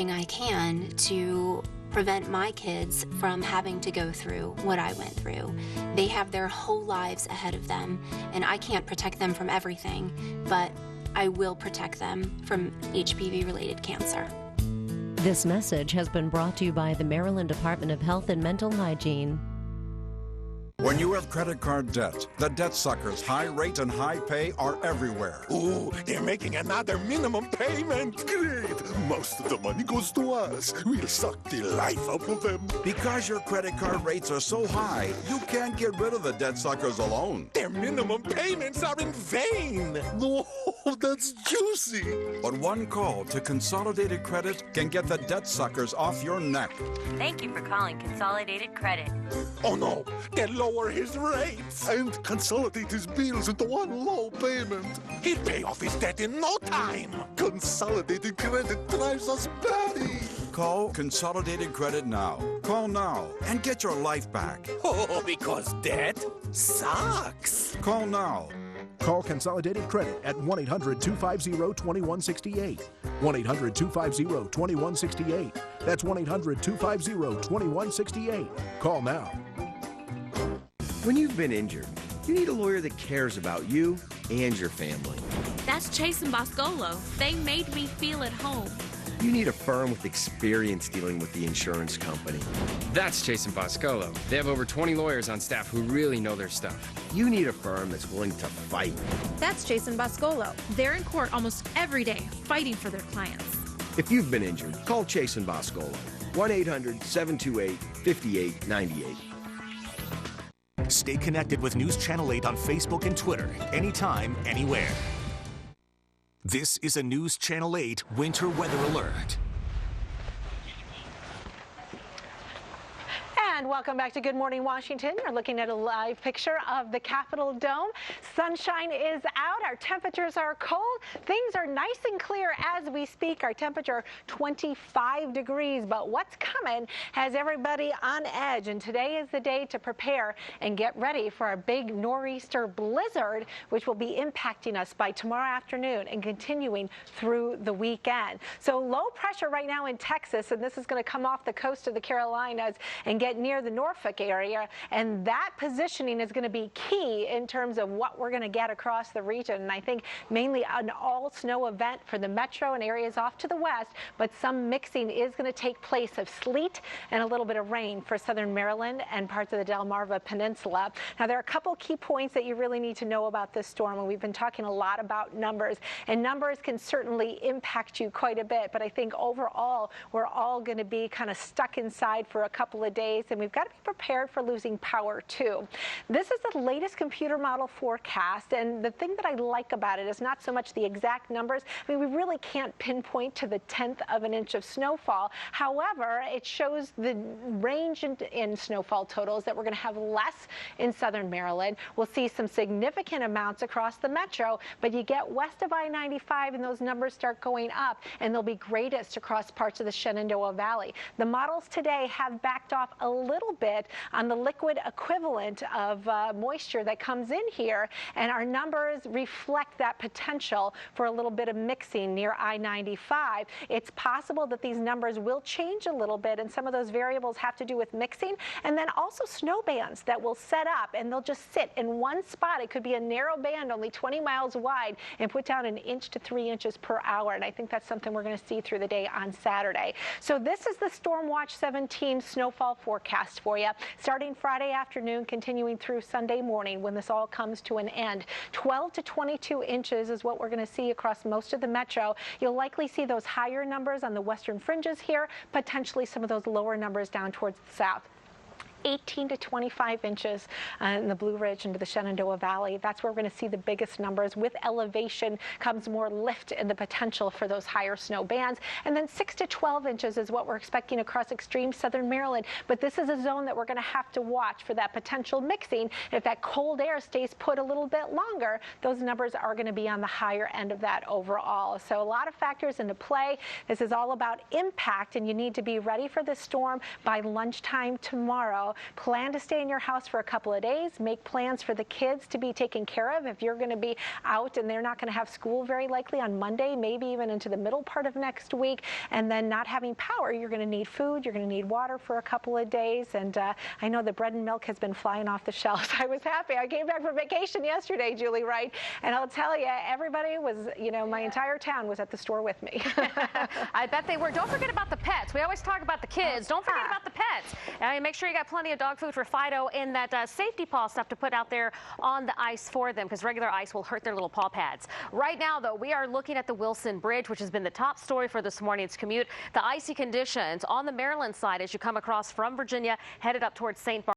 everything I can to prevent my kids from having to go through what I went through. They have their whole lives ahead of them, and I can't protect them from everything, but I will protect them from HPV-related cancer. This message has been brought to you by the Maryland Department of Health and Mental Hygiene. When you have credit card debt, the debt suckers' high rate and high pay are everywhere. Ooh, they're making another minimum payment. Great. Most of the money goes to us. We'll suck the life out of them. Because your credit card rates are so high, you can't get rid of the debt suckers alone. Their minimum payments are in vain. No, that's juicy. But one call to Consolidated Credit can get the debt suckers off your neck. Thank you for calling Consolidated Credit. Oh no, they'll lower his rates and consolidate his bills into one low payment. He'll pay off his debt in no time. Consolidated Credit drives us batty. Call Consolidated Credit now. Call now and get your life back. Oh, because debt sucks. Call now. Call Consolidated Credit at 1-800-250-2168. 1-800-250-2168. That's 1-800-250-2168. Call now. When you've been injured, you need a lawyer that cares about you and your family. That's Chase and Boscolo. They made me feel at home. You need a firm with experience dealing with the insurance company. That's Chase and Boscolo. They have over 20 lawyers on staff who really know their stuff. You need a firm that's willing to fight. That's Jason Boscolo. They're in court almost every day fighting for their clients. If you've been injured, call Chase and Boscolo. 1-800-728-5898. Stay connected with News Channel 8 on Facebook and Twitter, anytime, anywhere. This is a News Channel 8 winter weather alert. And welcome back to Good Morning Washington. You're looking at a live picture of the Capitol Dome. Sunshine is out. Our temperatures are cold. Things are nice and clear as we speak. Our temperature 25 degrees. But what's coming has everybody on edge. And today is the day to prepare and get ready for a big nor'easter blizzard, which will be impacting us by tomorrow afternoon and continuing through the weekend. So low pressure right now in Texas, and this is going to come off the coast of the Carolinas and get near the Norfolk area, and that positioning is going to be key in terms of what we're going to get across the region. And I think mainly an all snow event for the metro and areas off to the west, but some mixing is going to take place of sleet and a little bit of rain for southern Maryland and parts of the Delmarva Peninsula. Now, there are a couple key points that you really need to know about this storm, and we've been talking a lot about numbers, and numbers can certainly impact you quite a bit, but I think overall we're all going to be kind of stuck inside for a couple of days, and we've got to be prepared for losing power too. This is the latest computer model forecast, and the thing that I like about it is not so much the exact numbers. I mean, we really can't pinpoint to the 10th of an inch of snowfall. However, it shows the range in snowfall totals that we're going to have less in southern Maryland. We'll see some significant amounts across the metro, but you get west of I-95 and those numbers start going up, and they'll be greatest across parts of the Shenandoah Valley. The models today have backed off a little bit on the liquid equivalent of moisture that comes in here, and our numbers reflect that potential for a little bit of mixing near I-95. It's possible that these numbers will change a little bit, and some of those variables have to do with mixing, and then also snow bands that will set up, and they'll just sit in one spot. It could be a narrow band, only 20 miles wide, and put down 1 to 3 inches per hour, and I think that's something we're going to see through the day on Saturday. So this is the Storm Watch 17 snowfall forecast for you, starting Friday afternoon, continuing through Sunday morning when this all comes to an end. 12 to 22 inches is what we're going to see across most of the metro. You'll likely see those higher numbers on the western fringes here, potentially some of those lower numbers down towards the south. 18 to 25 inches in the Blue Ridge into the Shenandoah Valley. That's where we're going to see the biggest numbers. With elevation comes more lift and the potential for those higher snow bands. And then 6 to 12 inches is what we're expecting across extreme southern Maryland. But this is a zone that we're going to have to watch for that potential mixing. If that cold air stays put a little bit longer, those numbers are going to be on the higher end of that overall. So a lot of factors into play. This is all about impact, and you need to be ready for this storm by lunchtime tomorrow. So plan to stay in your house for a couple of days. Make plans for the kids to be taken care of if you're going to be out and they're not going to have school very likely on Monday, maybe even into the middle part of next week. And then not having power, you're going to need food, you're going to need water for a couple of days. And I know the bread and milk has been flying off the shelves. I was happy. I came back from vacation yesterday, Julie, right? And I'll tell you, everybody was, you know, my entire town was at the store with me. I bet they were. Don't forget about the pets. We always talk about the kids. Don't forget about the pets. And make sure you got plenty of dog food for Fido and that safety paw stuff to put out there on the ice for them, because regular ice will hurt their little paw pads. Right now, though, we are looking at the Wilson Bridge, which has been the top story for this morning's commute. The icy conditions on the Maryland side as you come across from Virginia, headed up towards St. Barnabas.